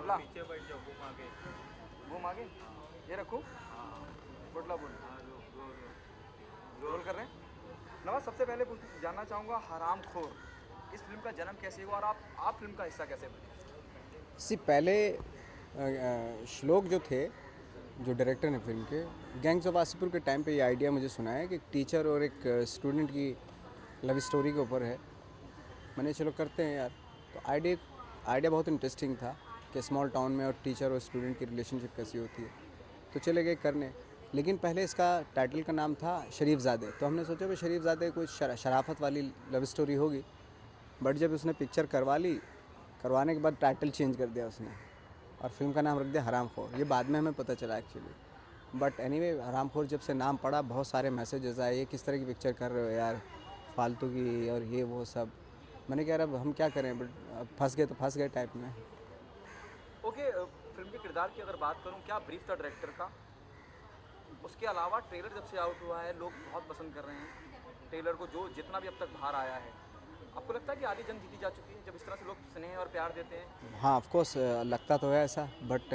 पोटला नीचे बैठ जाओ, घूम आगे। घूम आगे, ये रखूँ, हाँ पोटला बोल हाँ, रोल कर रहे हैं। नवाज, सबसे पहले जानना चाहूँगा हरामखोर इस फिल्म का जन्म कैसे हुआ और आप फिल्म का हिस्सा कैसे बने? सी पहले श्लोक जो थे, जो डायरेक्टर हैं फिल्म के, गैंग्स ऑफ वासेपुर के टाइम पे ये आइडिया मुझे सुना है कि एक टीचर और एक स्टूडेंट की लव स्टोरी के ऊपर है। मैंने चलो करते हैं यार। तो आइडिया बहुत इंटरेस्टिंग था कि स्मॉल टाउन में और टीचर और स्टूडेंट की रिलेशनशिप कैसी होती है। तो चले गए करने, लेकिन पहले इसका टाइटल का नाम था शरीफजादे। तो हमने सोचा भाई शरीफजादे कोई शराफत वाली लव स्टोरी होगी। बट जब उसने पिक्चर करवाने के बाद टाइटल चेंज कर दिया उसने और फिल्म का नाम रख दिया हरामखोर। ये बाद में हमें पता चला एक्चुअली। बट एनीवे हरामखोर जब से नाम पड़ा, बहुत सारे मैसेजेस आए, ये किस तरह की पिक्चर कर रहे हो यार, फालतू की और ये वो सब। मैंने कहा अब हम क्या करें, बट अब फंस गए तो फंस गए टाइप में। ओके, फिल्म के किरदार की अगर बात करूं, क्या ब्रीफ था डायरेक्टर का? उसके अलावा ट्रेलर जब से आउट हुआ है लोग बहुत पसंद कर रहे हैं ट्रेलर को, जो जितना भी अब तक बाहर आया है। आपको लगता है कि आधी जंग जीती जा चुकी है जब इस तरह से लोग स्नेह और प्यार देते हैं? हाँ ऑफ कोर्स लगता तो है ऐसा, बट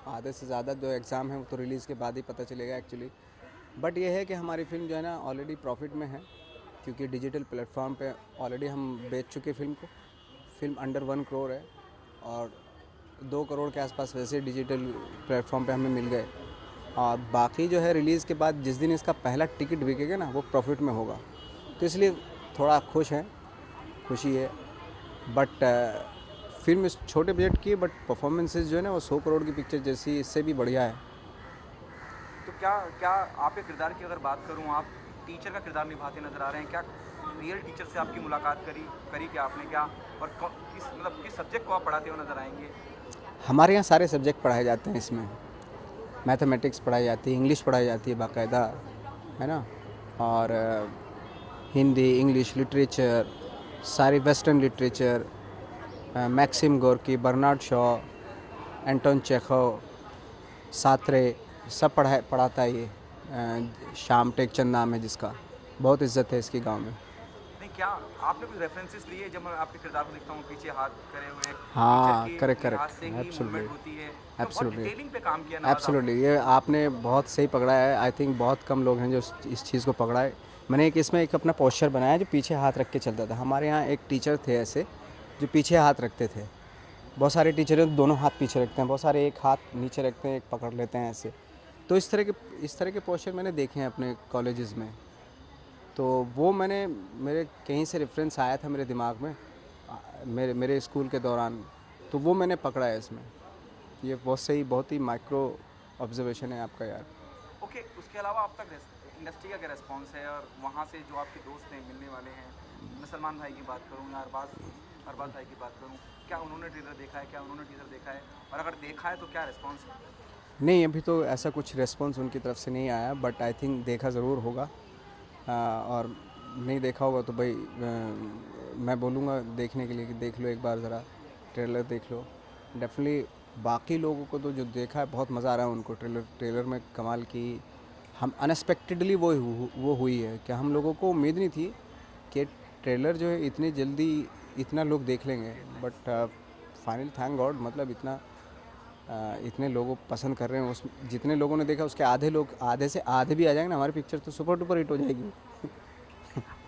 आधे से ज़्यादा जो एग्ज़ाम है वो तो रिलीज़ के बाद ही पता चलेगा एक्चुअली। बट ये है कि हमारी फिल्म जो है ना ऑलरेडी प्रॉफिट में है, क्योंकि डिजिटल प्लेटफॉर्म पे ऑलरेडी हम बेच चुके फिल्म को। फिल्म अंडर 1 करोड़ है और 2 करोड़ के आसपास वैसे डिजिटल प्लेटफॉर्म पे हमें मिल गए। और बाकी जो है रिलीज़ के बाद जिस दिन इसका पहला टिकट बिकेगा ना वो प्रॉफिट में होगा। तो इसलिए थोड़ा खुशी है। बट फिल्म इस छोटे बजट की, बट परफॉर्मेंसेस जो है ना वो 100 करोड़ की पिक्चर जैसी, इससे भी बढ़िया है। तो क्या आपके किरदार की अगर बात करूं, आप टीचर का किरदार निभाते नजर आ रहे हैं। क्या रियल टीचर से आपकी मुलाकात करी क्या आपने, क्या और किस सब्जेक्ट को आप पढ़ाते हुए नजर आएंगे? हमारे यहाँ सारे सब्जेक्ट पढ़ाए जाते हैं इसमें। मैथमेटिक्स पढ़ाई जाती है, इंग्लिश पढ़ाई जाती है बाकायदा, है ना, और हिंदी, इंग्लिश, लिटरेचर, सारी western literature, Maxim Gorky, Bernard Shaw, Anton Chekhov, Sartre, सब पढ़ाता है ये। श्याम टेकचंद नाम है जिसका, बहुत इज्जत है इसकी गांव में। नहीं, क्या आपने कुछ रेफरेंसेस लिए? जब मैं आपके किरदार को देखता हूँ पीछे हाथ करे हुए, हाँ टीचर की करेक्ट हाथ से ही मूवमेंट होती है, तो बहुत डिटेलिंग पे काम किया नवाज आपने। एब्सोल्युटली, ये आपने बहुत सही पकड़ा है। आई थिंक बहुत कम लोग हैं जो इस चीज़ को पकड़ा है। मैंने इसमें एक अपना पोस्चर बनाया जो पीछे हाथ रख के चलता था। हमारे यहाँ एक टीचर थे ऐसे जो पीछे हाथ रखते थे। बहुत सारे टीचर हैं दोनों हाथ पीछे रखते हैं, बहुत सारे एक हाथ नीचे रखते हैं, एक पकड़ लेते हैं ऐसे। तो इस तरह के पोस्चर मैंने देखे हैं अपने कॉलेजेस में। तो वो मेरे कहीं से रेफरेंस आया था मेरे दिमाग में मेरे स्कूल के दौरान, तो वो मैंने पकड़ा है इसमें। ये बहुत सही, बहुत ही माइक्रो ऑब्जर्वेशन है आपका यार। ओके, उसके अलावा अब तक इंडस्ट्री का क्या रिस्पॉन्स है, और वहाँ से जो आपके दोस्त हैं मिलने वाले हैं, मैं सलमान भाई की बात करूँ या अरबाज भाई की बात करूँ, क्या उन्होंने ट्रेलर देखा है, क्या उन्होंने टीजर देखा है, और अगर देखा है तो क्या रिस्पॉन्स है? नहीं, अभी तो ऐसा कुछ रिस्पॉन्स उनकी तरफ से नहीं आया, बट आई थिंक देखा ज़रूर होगा। और नहीं देखा होगा तो भाई मैं बोलूँगा देखने के लिए कि देख लो एक बार ज़रा, ट्रेलर देख लो डेफिनेटली। बाकी लोगों को तो जो देखा है बहुत मज़ा आ रहा है उनको। ट्रेलर में कमाल की, हम अनएक्सपेक्टेडली वो हुई है कि हम लोगों को उम्मीद नहीं थी कि ट्रेलर जो है इतनी जल्दी इतना लोग देख लेंगे। बट फाइनली थैंक गॉड, मतलब इतने लोगों पसंद कर रहे हैं। उस जितने लोगों ने देखा उसके आधे से आधे भी आ जाएंगे ना, हमारी पिक्चर तो सुपर डुपर हिट हो जाएगी।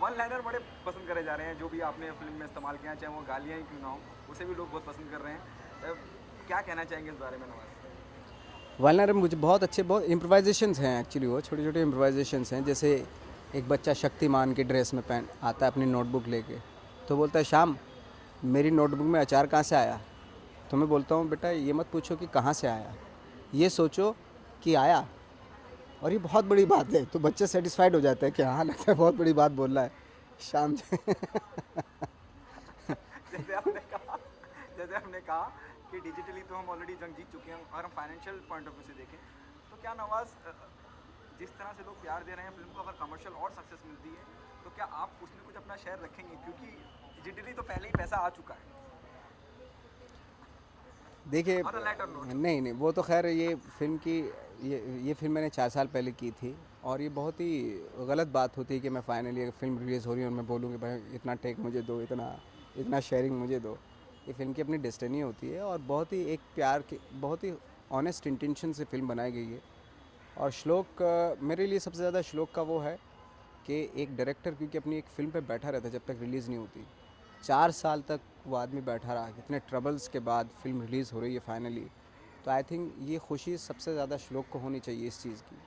वन लाइनर बड़े पसंद करे जा रहे हैं, जो भी आपने फिल्म में इस्तेमाल किया, चाहे वो गालियाँ ही क्यों ना हो, उसे भी लोग बहुत पसंद कर रहे हैं। क्या कहना चाहेंगे इस बारे में नवाज? वन लाइनर मुझे बहुत अच्छे, बहुत इम्प्रोवाइजेशंस हैं एक्चुअली। वो छोटे छोटे इम्प्रोवाइजेशंस हैं। जैसे एक बच्चा शक्तिमान की ड्रेस में पहन आता है अपनी नोटबुक लेके, तो बोलता है श्याम मेरी नोटबुक में अचार कहाँ से आया? तो मैं बोलता हूँ बेटा ये मत पूछो कि कहाँ से आया, ये सोचो कि आया। और ये बहुत बड़ी बात है, तो बच्चे सेटिस्फाइड हो जाते हैं कि हाँ लगता है बहुत बड़ी बात बोल रहा है शाम से। जैसे आपने कहा कि डिजिटली तो हम ऑलरेडी जंग जीत चुके हैं, और हम फाइनेंशियल पॉइंट ऑफ व्यू से देखें तो क्या नवाज, जिस तरह से लोग प्यार दे रहे हैं फिल्म को, अगर कमर्शियल और सक्सेस मिलती है तो क्या आप उसमें कुछ अपना शेयर रखेंगे? क्योंकि डिजिटली तो पहले ही पैसा आ चुका है। देखिए नहीं, वो तो खैर ये फिल्म की ये फिल्म मैंने 4 साल पहले की थी, और ये बहुत ही गलत बात होती है कि मैं फाइनली फिल्म रिलीज़ हो रही है और मैं बोलूँ कि भाई इतना टेक मुझे दो, इतना शेयरिंग मुझे दो। ये फिल्म की अपनी डेस्टिनी होती है और बहुत ही एक प्यार के बहुत ही ऑनेस्ट इंटेंशन से फिल्म बनाई गई है। और श्लोक मेरे लिए सबसे ज़्यादा श्लोक का वो है कि एक डायरेक्टर क्योंकि अपनी एक फ़िल्म पे बैठा रहता है जब तक रिलीज़ नहीं होती, 4 साल तक वो आदमी बैठा रहा, कितने ट्रबल्स के बाद फिल्म रिलीज़ हो रही है फाइनली। तो आई थिंक ये खुशी सबसे ज़्यादा श्लोक को होनी चाहिए इस चीज़ की,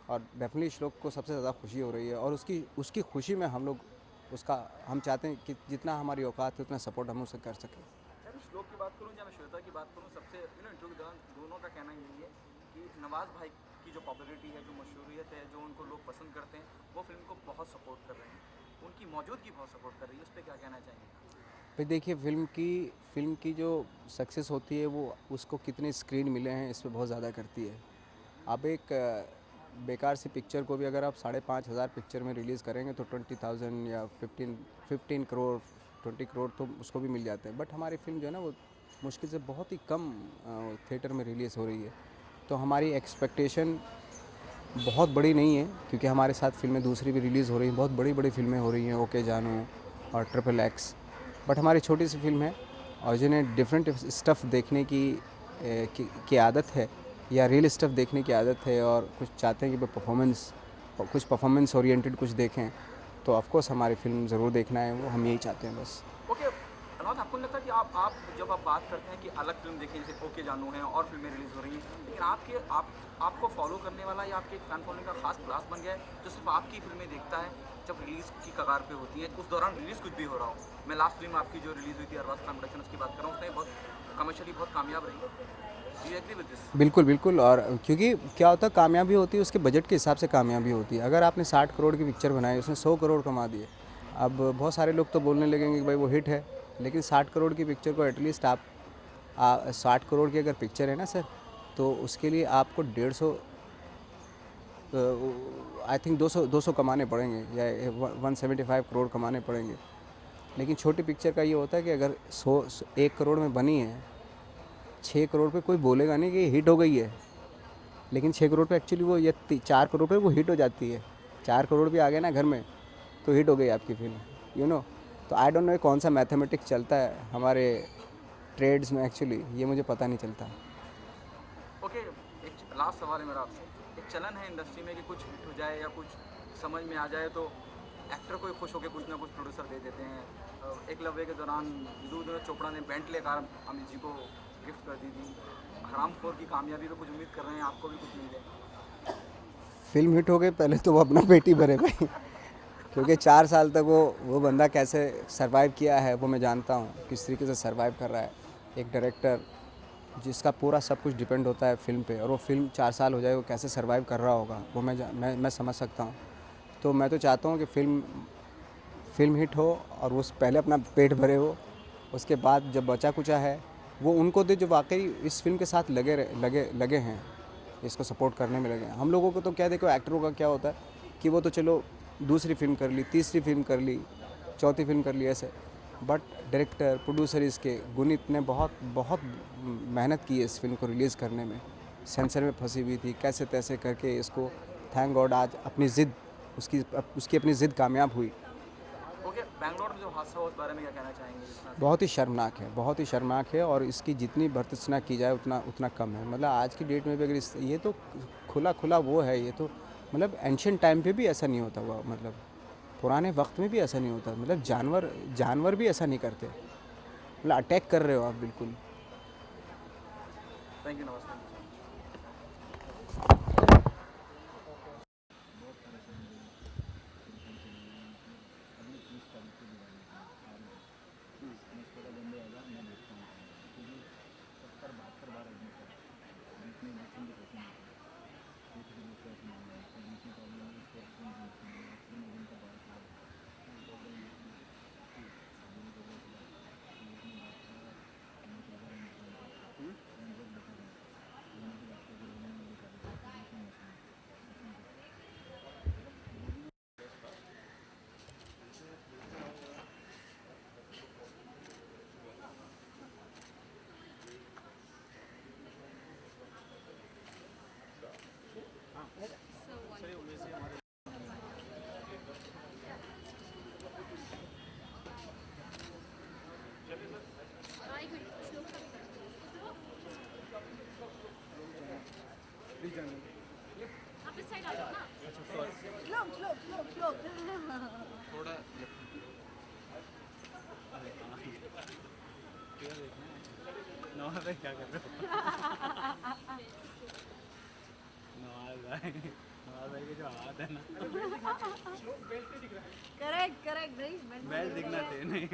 और डेफिनेटली श्लोक को सबसे ज़्यादा खुशी हो रही है। और उसकी उसकी खुशी में हम लोग उसका हम चाहते हैं कि जितना हमारी औकात है उतना सपोर्ट हम उसे कर सकें। चाहे मैं श्लोक की बात करूँ या मैं श्वेता की बात करूँ, सबसे इंटरव्यू के दौरान दोनों का कहना यही है कि नवाज़ भाई की जो पॉपुलैरिटी है, जो मशहूरियत है, जो उनको लोग पसंद करते हैं, वो फिल्म को बहुत सपोर्ट कर रहे हैं, उनकी मौजूदगी बहुत सपोर्ट कर रही है। उस पर क्या कहना चाहेंगे? भाई देखिए, फ़िल्म की जो सक्सेस होती है वो उसको कितने स्क्रीन मिले हैं इस पे बहुत ज़्यादा करती है। अब एक बेकार सी पिक्चर को भी अगर आप 5,500 पिक्चर में रिलीज़ करेंगे तो 20,000 या 15 करोड़ 20 करोड़ तो उसको भी मिल जाते हैं। बट हमारी फ़िल्म जो है ना वो मुश्किल से बहुत ही कम थिएटर में रिलीज़ हो रही है। तो हमारी एक्सपेक्टेशन बहुत बड़ी नहीं है, क्योंकि हमारे साथ फ़िल्में दूसरी भी रिलीज़ हो रही हैं, बहुत बड़ी-बड़ी फ़िल्में हो रही हैं, ओके जानू और ट्रिपल एक्स। बट हमारी छोटी सी फिल्म है और जिन्हें डिफरेंट स्टफ़ देखने की आदत है या रियल स्टफ़ देखने की आदत है और कुछ चाहते हैं कि कुछ परफॉर्मेंस ओरिएंटेड कुछ देखें, तो ऑफ कोर्स हमारी फ़िल्म ज़रूर देखना है, वो हम यही चाहते हैं बस। ओके अनोद, आपको नहीं लगता कि आप जब आप बात करते हैं कि अलग फिल्म देखें, जैसे ओके जानू है और फिल्में रिलीज़ हो रही हैं, लेकिन आपको फॉलो करने वाला या आपके फैन फॉलोइंग का खास क्लास बन गया है जो सिर्फ आपकी फिल्में देखता है जब रिलीज़ की कगार पे होती हैं, उस दौरान रिलीज़ कुछ भी हो रहा हो। मैं लास्ट फिल्म आपकी जो रिलीज़ हुई थी अरबाज खान प्रोडक्शन, उसकी बात कर रहा हूँ, उसने बहुत कमर्शियली बहुत कामयाब रही। You agree with this? बिल्कुल, बिल्कुल। और क्योंकि क्या होता है, कामयाबी होती है उसके बजट के हिसाब से कामयाबी होती है। अगर आपने 60 करोड़ की पिक्चर बनाई, उसने 100 करोड़ कमा दिए। अब बहुत सारे लोग तो बोलने लगेंगे कि भाई वो हिट है, लेकिन 60 करोड़ की पिक्चर को एटलीस्ट आप 60 करोड़ की अगर पिक्चर है ना सर, तो उसके लिए आपको 150 आई थिंक 200 कमाने पड़ेंगे या 175 करोड़ कमाने पड़ेंगे। लेकिन छोटी पिक्चर का ये होता है कि अगर 1 करोड़ में बनी है, 6 करोड़ पे कोई बोलेगा नहीं कि हिट हो गई है, लेकिन 6 करोड़ पे एक्चुअली वो या 4 करोड़ पे वो हिट हो जाती है। 4 करोड़ भी आ गए ना घर में तो हिट हो गई आपकी फिल्म, यू नो। तो आई डोंट नो कौन सा मैथमेटिक्स चलता है हमारे ट्रेड्स में, एक्चुअली ये मुझे पता नहीं चलता। ओके, एक लास्ट सवाल है मेरा आपसे। एक चलन है इंडस्ट्री में कि कुछ हिट हो जाए या कुछ समझ में आ जाए तो एक्टर को ही खुश होकर कुछ ना कुछ प्रोड्यूसर दे देते हैं। एकलव्य के दौरान विदुर चोपड़ा ने बेंटले कार अमित जी को गिफ्ट कर दी थी। हरामखोर की कामयाबी पे कुछ उम्मीद कर रहे हैं आपको भी कुछ मिल जाए? फिल्म हिट हो गई, पहले तो वो अपना पेट ही भरे भाई, क्योंकि 4 साल तक वो बंदा कैसे सरवाइव किया है वो मैं जानता हूँ, किस तरीके से सरवाइव कर रहा है एक डायरेक्टर जिसका पूरा सब कुछ डिपेंड होता है फिल्म पे, और वो फिल्म 4 साल हो जाए वो कैसे सरवाइव कर रहा होगा वो मैं समझ सकता हूँ। तो मैं तो चाहता हूँ कि फिल्म हिट हो और वो पहले अपना पेट भरे हो, उसके बाद जब बचा कुचा है वो उनको दे जो वाकई इस फिल्म के साथ लगे हैं, इसको सपोर्ट करने में लगे हैं। हम लोगों को तो क्या, देखो एक्टरों का क्या होता है कि वो तो चलो दूसरी फिल्म कर ली, तीसरी फिल्म कर ली, चौथी फिल्म कर ली ऐसे, बट डायरेक्टर प्रोड्यूसर इसके गुनीत ने बहुत बहुत मेहनत की है इस फिल्म को रिलीज़ करने में। सेंसर में फंसी हुई थी, कैसे तैसे करके इसको थैंक गॉड आज अपनी ज़िद उसकी अपनी ज़िद कामयाब हुई। ओके, बैंगलोर में जो हादसा हुआ उस बारे में क्या कहना चाहेंगे? जितना बहुत ही शर्मनाक है, बहुत ही शर्मनाक है, और इसकी जितनी भर्त्सना की जाए उतना कम है। मतलब आज की डेट में भी अगर ये तो खुला वो है, ये तो मतलब एंशियंट टाइम पे भी ऐसा नहीं होता हुआ, मतलब पुराने वक्त में भी ऐसा नहीं होता। मतलब जानवर भी ऐसा नहीं करते, मतलब अटैक कर रहे हो आप बिल्कुल। थैंक यू, नमस्ते। थोड़ा नवाज भाई क्या कर रहे हो? नवाज भाई के जो हाथ है ना, करेक्ट करेक्ट भाई बैल दिखना चाहिए नहीं।